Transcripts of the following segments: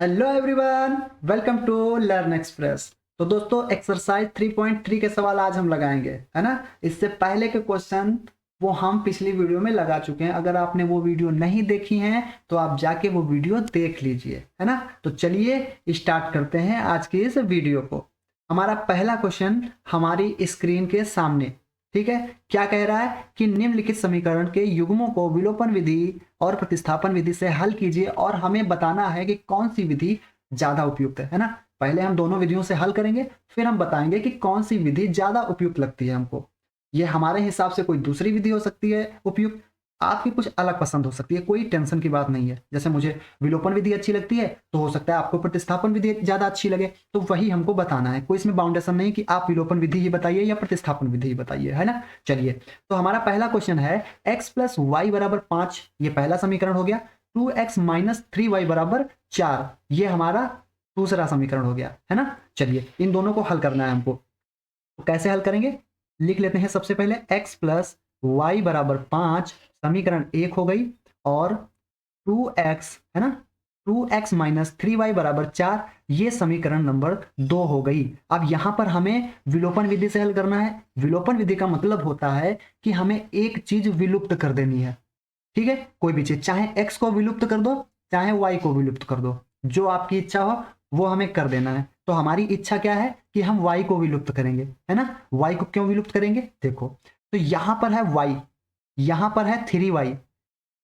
Hello everyone, welcome to learn express. तो दोस्तों exercise 3.3 के सवाल आज हम लगाएंगे, है ना। इससे पहले के क्वेश्चन वो हम पिछली वीडियो में लगा चुके हैं। अगर आपने वो वीडियो नहीं देखी है तो आप जाके वो वीडियो देख लीजिए, है ना। तो चलिए स्टार्ट करते हैं आज की इस वीडियो को। हमारा पहला क्वेश्चन हमारी स्क्रीन के सामने, ठीक है। क्या कह रहा है कि निम्नलिखित समीकरण के युग्मों को विलोपन विधि और प्रतिस्थापन विधि से हल कीजिए और हमें बताना है कि कौन सी विधि ज्यादा उपयुक्त है ना। पहले हम दोनों विधियों से हल करेंगे, फिर हम बताएंगे कि कौन सी विधि ज्यादा उपयुक्त लगती है हमको। ये हमारे हिसाब से कोई दूसरी विधि हो सकती है उपयुक्त, आपकी कुछ अलग पसंद हो सकती है, कोई टेंशन की बात नहीं है। जैसे मुझे विलोपन विधि अच्छी लगती है तो हो सकता है आपको प्रतिस्थापन विधि ज्यादा अच्छी लगे, तो वही हमको बताना है। कोई इसमें बाउंडेशन नहीं कि आप विलोपन विधि ही बताइए या प्रतिस्थापन विधि ही बताइए, है ना। चलिए, तो हमारा पहला क्वेश्चन है x प्लस वाई बराबर 5, ये पहला समीकरण हो गया। 2x माइनस 3y बराबर 4, ये हमारा दूसरा समीकरण हो गया, है ना। चलिए, इन दोनों को हल करना है हमको। तो कैसे हल करेंगे, लिख लेते हैं। सबसे पहले x प्लस वाई बराबर 5 समीकरण 1 हो गई, और 2x, है ना, 2x माइनस 3y बराबर 4, ये समीकरण नंबर 2 हो गई। अब यहां पर हमें विलोपन विधि से हल करना है। विलोपन विधि का मतलब होता है कि हमें एक चीज विलुप्त कर देनी है, ठीक है। कोई भी चीज, चाहे x को विलुप्त कर दो चाहे y को विलुप्त कर दो, जो आपकी इच्छा हो वो हमें कर देना है। तो हमारी इच्छा क्या है कि हम y को विलुप्त करेंगे, है ना। y को क्यों विलुप्त करेंगे, देखो। तो यहां पर है y, यहां पर है 3y,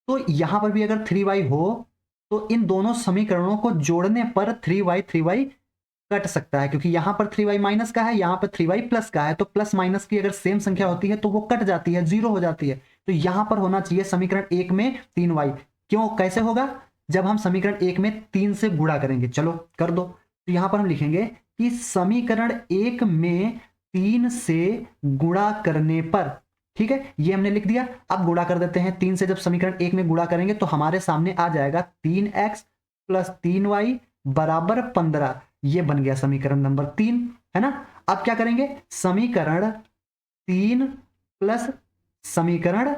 तो यहां पर भी अगर 3y हो तो इन दोनों समीकरणों को जोड़ने पर 3y कट सकता है, क्योंकि यहां पर 3y माइनस का है, यहां पर 3y प्लस का है। तो प्लस माइनस की अगर सेम संख्या होती है तो वो कट जाती है, जीरो हो जाती है। तो यहां पर होना चाहिए समीकरण 1 में 3y। क्यों, कैसे होगा, जब हम समीकरण 1 में 3 से गुणा करेंगे। चलो कर दो। तो यहां पर हम लिखेंगे कि समीकरण 1 में 3 से गुणा करने पर, ठीक है, ये हमने लिख दिया। अब गुणा कर देते हैं। 3 से जब समीकरण 1 में गुणा करेंगे तो हमारे सामने आ जाएगा 3x प्लस 3y बराबर 15। ये बन गया समीकरण नंबर 3, है ना। अब क्या करेंगे, समीकरण 3 प्लस समीकरण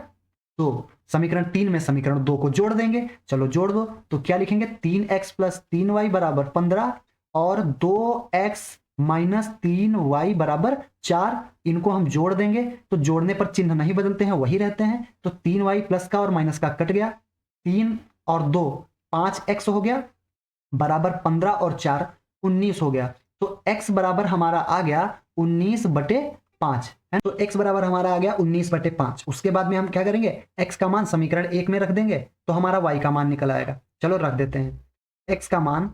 2, समीकरण 3 में समीकरण 2 को जोड़ देंगे। चलो जोड़ दो। तो क्या लिखेंगे, 3x प्लस 3y बराबर 15 और 2x माइनस 3y बराबर 4। इनको हम जोड़ देंगे, तो जोड़ने पर चिन्ह नहीं बदलते हैं, वही रहते हैं। तो 3y प्लस का और माइनस का कट गया, 3 और 2 5x हो गया बराबर 15 और 4 19 हो गया। तो x बराबर हमारा आ गया 19/5, है। तो x बराबर हमारा आ गया 19/5। उसके बाद में हम क्या करेंगे, x का मान समीकरण 1 में रख देंगे तो हमारा y का मान निकल आएगा। चलो रख देते हैं x का मान,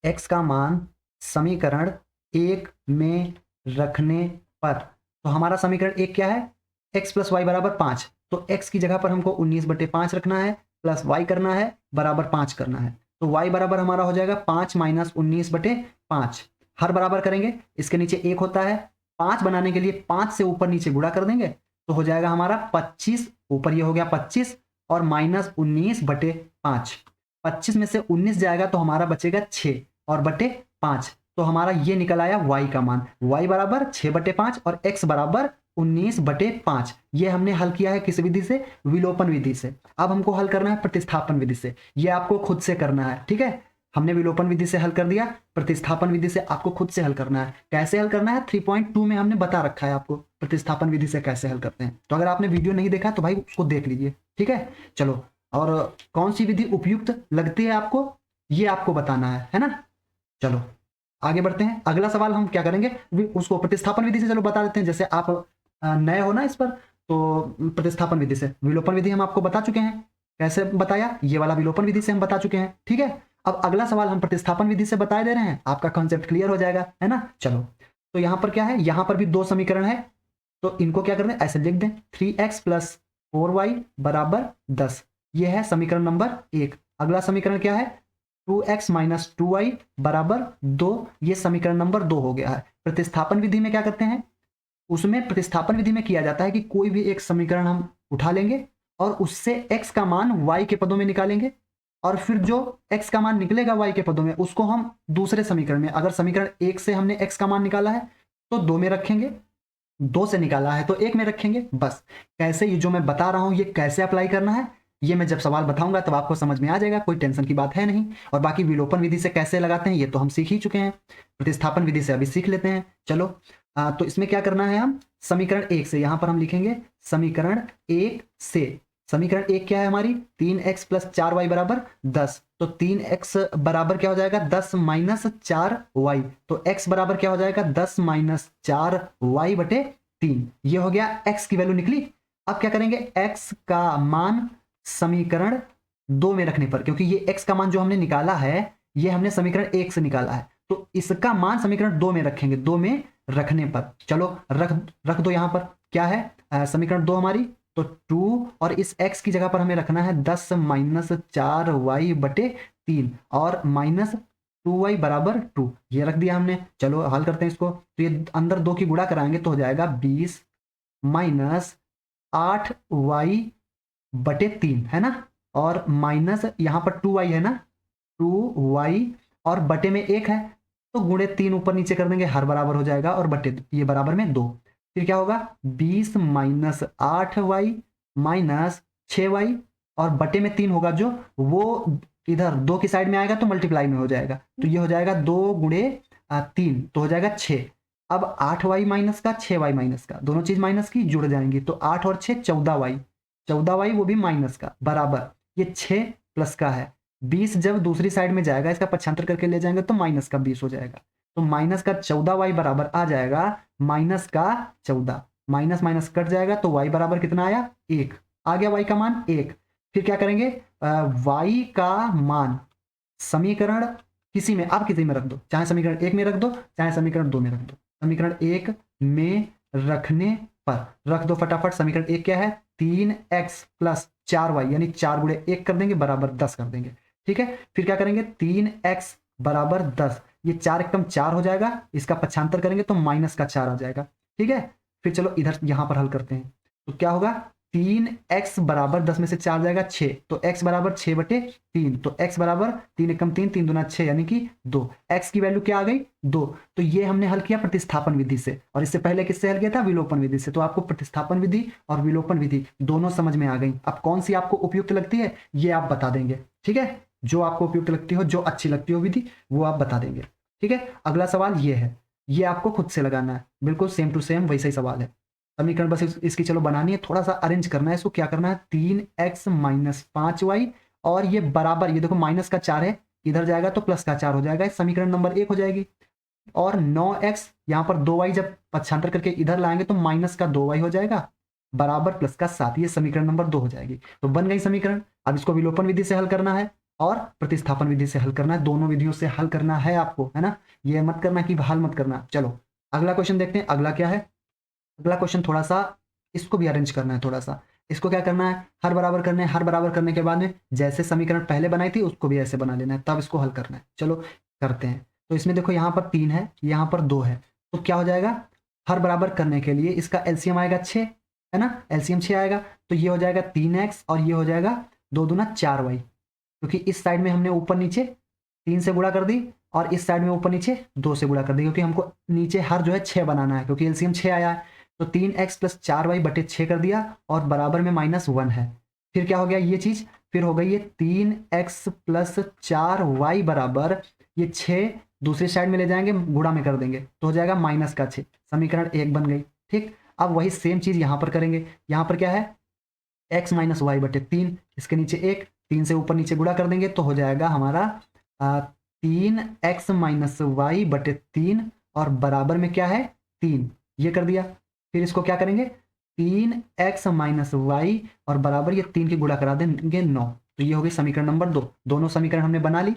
x का मान समीकरण 1 में रखने पर, तो हमारा समीकरण 1 क्या है, x प्लस वाई बराबर 5। तो x की जगह पर हमको 19/5 रखना है, प्लस y करना है, बराबर 5 करना है। तो y बराबर हमारा हो जाएगा 5 माइनस 19/5। हर बराबर करेंगे, इसके नीचे 1 होता है, 5 बनाने के लिए 5 से ऊपर नीचे गुणा कर देंगे तो हो जाएगा हमारा 25, ऊपर ये हो गया 25 और माइनस 19/5। 25 में से 19 जाएगा तो हमारा बचेगा 6 और बटे 5। तो हमारा ये निकल आया y का मान, y बराबर 6/5 और x बराबर 19/5। ये हमने हल किया है किस विधि से, विलोपन विधि से। अब हमको हल करना है प्रतिस्थापन विधि से, ये आपको खुद से करना है, ठीक है। हमने विलोपन विधि से हल कर दिया, प्रतिस्थापन विधि से आपको खुद से हल करना है। कैसे हल करना है, 3.2 में हमने बता रखा है आपको प्रतिस्थापन विधि से कैसे हल करते हैं। तो अगर आपने वीडियो नहीं देखा तो भाई उसको देख लीजिए, ठीक है। चलो, और कौन सी विधि उपयुक्त लगती है आपको, ये आपको बताना है ना। चलो आगे बढ़ते हैं। अगला सवाल हम क्या करेंगे, उसको प्रतिस्थापन विधि से चलो बता देते हैं। जैसे आप नए हो ना इस पर, तो प्रतिस्थापन विधि से, विलोपन विधि हम आपको बता चुके हैं कैसे बताया, ये वाला विलोपन विधि से हम बता चुके हैं, ठीक है। अब अगला सवाल हम प्रतिस्थापन विधि से बता दे रहे हैं, आपका कॉन्सेप्ट क्लियर हो जाएगा, है ना। चलो, तो यहां पर क्या है, यहां पर भी 2 समीकरण है, तो इनको क्या कर दें, ऐसे लिख दें, 3x प्लस 4y बराबर 10। ये है समीकरण नंबर 1। अगला समीकरण क्या है, 2x माइनस 2y बराबर 2, ये समीकरण नंबर 2 हो गया है। प्रतिस्थापन विधि में क्या करते हैं, उसमें प्रतिस्थापन विधि में किया जाता है कि कोई भी एक समीकरण हम उठा लेंगे और उससे x का मान y के पदों में निकालेंगे, और फिर जो x का मान निकलेगा y के पदों में उसको हम दूसरे समीकरण में, अगर समीकरण 1 से हमने x का मान निकाला है तो 2 में रखेंगे, 2 से निकाला है तो 1 में रखेंगे, बस। कैसे, ये जो मैं बता रहा हूं ये कैसे अप्लाई करना है, ये मैं जब सवाल बताऊंगा तब आपको समझ में आ जाएगा, कोई टेंशन की बात है नहीं। और बाकी विलोपन विधि से कैसे लगाते हैं ये तो हम सीख ही चुके हैं, प्रतिस्थापन विधि से अभी सीख लेते हैं। चलो तो इसमें क्या करना है, हम समीकरण 1 से, यहाँ पर हम लिखेंगे समीकरण 1 से। समीकरण 1 क्या है हमारी, 3x + 4y = 10। तो 3x बराबर क्या हो जाएगा, 10 - 4y। तो x बराबर क्या हो जाएगा, 10 - 4y/3। ये हो गया x की वैल्यू निकली। अब क्या करेंगे, x का मान समीकरण 2 में रखने पर, क्योंकि ये x का मान जो हमने निकाला है ये हमने समीकरण 1 से निकाला है, तो इसका मान समीकरण 2 में रखेंगे, 2 में रखने पर। चलो रख दो यहाँ पर, क्या है समीकरण 2 हमारी, तो 2 और इस x की जगह पर हमें रखना है 10 - 4y/3 और -2y = 2, ये रख दिया हमने। चलो हल करते हैं इसको, तो ये अंदर 2 की गुणा कराएंगे तो हो जाएगा 20 - 8y/3, है ना, और माइनस यहाँ पर 2y है ना, 2y और बटे में 1 है, तो गुणे 3 ऊपर नीचे कर देंगे, हर बराबर हो जाएगा, और बटे ये बराबर में 2। फिर क्या होगा, 20 - 8y - 6y और बटे में 3 होगा, जो वो इधर 2 की साइड में आएगा तो मल्टीप्लाई में हो जाएगा, तो ये हो जाएगा 2 × 3 तो हो जाएगा 6। अब 8y माइनस का 6y माइनस का, दोनों चीज माइनस की जुड़ जाएंगी, तो 8 और 6 14y, 14y वो भी माइनस का, बराबर ये 6 प्लस का है। 20 जब दूसरी साइड में जाएगा, इसका पक्षांतर करके ले जाएंगे तो माइनस का 20 हो जाएगा, तो माइनस का 14y बराबर आ जाएगा माइनस का 14। माइनस माइनस कट जाएगा तो y बराबर कितना आया, 1 आ गया, y का मान 1। फिर क्या करेंगे, y का मान समीकरण किसी में, आप किसी में रख दो, चाहे समीकरण 1 में रख दो चाहे समीकरण 2 में रख दो। समीकरण 1 में रखने पर रख दो फटाफट। समीकरण 1 क्या है, 3x + 4y, यानी 4 × 1 कर देंगे बराबर 10 कर देंगे, ठीक है। फिर क्या करेंगे, 3x = 10, ये 4 एकम 4 हो जाएगा, इसका पक्षांतर करेंगे तो माइनस का 4 आ जाएगा, ठीक है। फिर चलो इधर यहां पर हल करते हैं, तो क्या होगा, 3x = 10 में से 4 जाएगा 6, तो x = 6/3, तो x = 3 एकम 3, 3 दूना 6 यानी कि 2। x की वैल्यू क्या आ गई, 2। तो ये हमने हल किया प्रतिस्थापन विधि से, और इससे पहले किससे हल किया था, विलोपन विधि से। तो आपको प्रतिस्थापन विधि और विलोपन विधि दोनों समझ में आ गई। अब कौन सी आपको उपयुक्त लगती है ये आप बता देंगे, ठीक है। जो आपको उपयुक्त लगती हो, जो अच्छी लगती हो विधि, वो आप बता देंगे, ठीक है। अगला सवाल ये है, ये आपको खुद से लगाना है, बिल्कुल सेम टू सेम वैसा ही सवाल है। समीकरण बस इसकी चलो बनानी है, थोड़ा सा अरेंज करना है इसको। क्या करना है, 3x - 5y और ये बराबर, ये देखो माइनस का 4 है, इधर जाएगा तो प्लस का 4 हो जाएगा, समीकरण नंबर 1 हो जाएगी। और 9x यहाँ पर 2y जब पक्षांतर करके इधर लाएंगे तो माइनस का 2y हो जाएगा बराबर प्लस का 7, ये समीकरण नंबर 2 हो जाएगी। तो बन गई समीकरण। अब इसको विलोपन विधि से हल करना है और प्रतिस्थापन विधि से हल करना है, दोनों विधियों से हल करना है आपको, है ना। ये मत करना कि हल मत करना। चलो अगला क्वेश्चन देखते हैं, अगला क्या है। अगला क्वेश्चन थोड़ा सा इसको भी अरेंज करना है, थोड़ा सा इसको क्या करना है, हर बराबर करने हैं, हर बराबर करने के बाद में जैसे समीकरण पहले बनाई थी उसको भी ऐसे बना लेना है, तब इसको हल करना है। चलो करते हैं। तो इसमें देखो यहाँ पर 3 है, यहाँ पर 2 है, तो क्या हो जाएगा, हर बराबर करने के लिए इसका एलसीएम आएगा 6, है ना, एलसीएम 6 आएगा, तो ये हो जाएगा 3x और ये हो जाएगा 2 दूना 4y, क्योंकि इस साइड में हमने ऊपर नीचे 3 से गुणा कर दी और इस साइड में ऊपर नीचे 2 से गुणा कर दी, क्योंकि हमको नीचे हर जो है 6 बनाना है, क्योंकि एलसीएम 6 आया है। तो 3x + 4y/6 कर दिया और बराबर में -1 है। फिर क्या हो गया ये चीज, फिर हो गई ये 3x + 4y बराबर ये 6 दूसरी साइड में ले जाएंगे, गुणा में कर देंगे तो हो जाएगा -6। समीकरण 1 बन गई, ठीक। अब वही सेम चीज यहां पर करेंगे। यहां पर क्या है, x - y/3, इसके नीचे 1, 3 से ऊपर नीचे गुणा कर देंगे तो हो जाएगा हमारा 3x - y/3 और बराबर में क्या है 3, ये कर दिया। फिर इसको क्या करेंगे, 3x - y और बराबर ये 3 की गुणा करा देंगे 9, तो ये हो गई समीकरण नंबर 2। दोनों समीकरण हमने बना ली,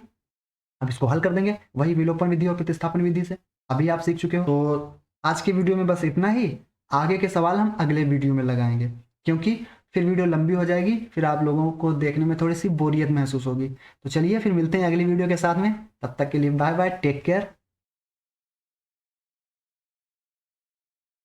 अब इसको हल कर देंगे वही विलोपन विधि और प्रतिस्थापन विधि से, अभी आप सीख चुके हो। तो आज के वीडियो में बस इतना ही, आगे के सवाल हम अगले वीडियो में लगाएंगे, क्योंकि फिर वीडियो लंबी हो जाएगी, फिर आप लोगों को देखने में थोड़ी सी बोरियत महसूस होगी। तो चलिए फिर मिलते हैं अगली वीडियो के साथ में, तब तक के लिए बाय बाय, टेक केयर।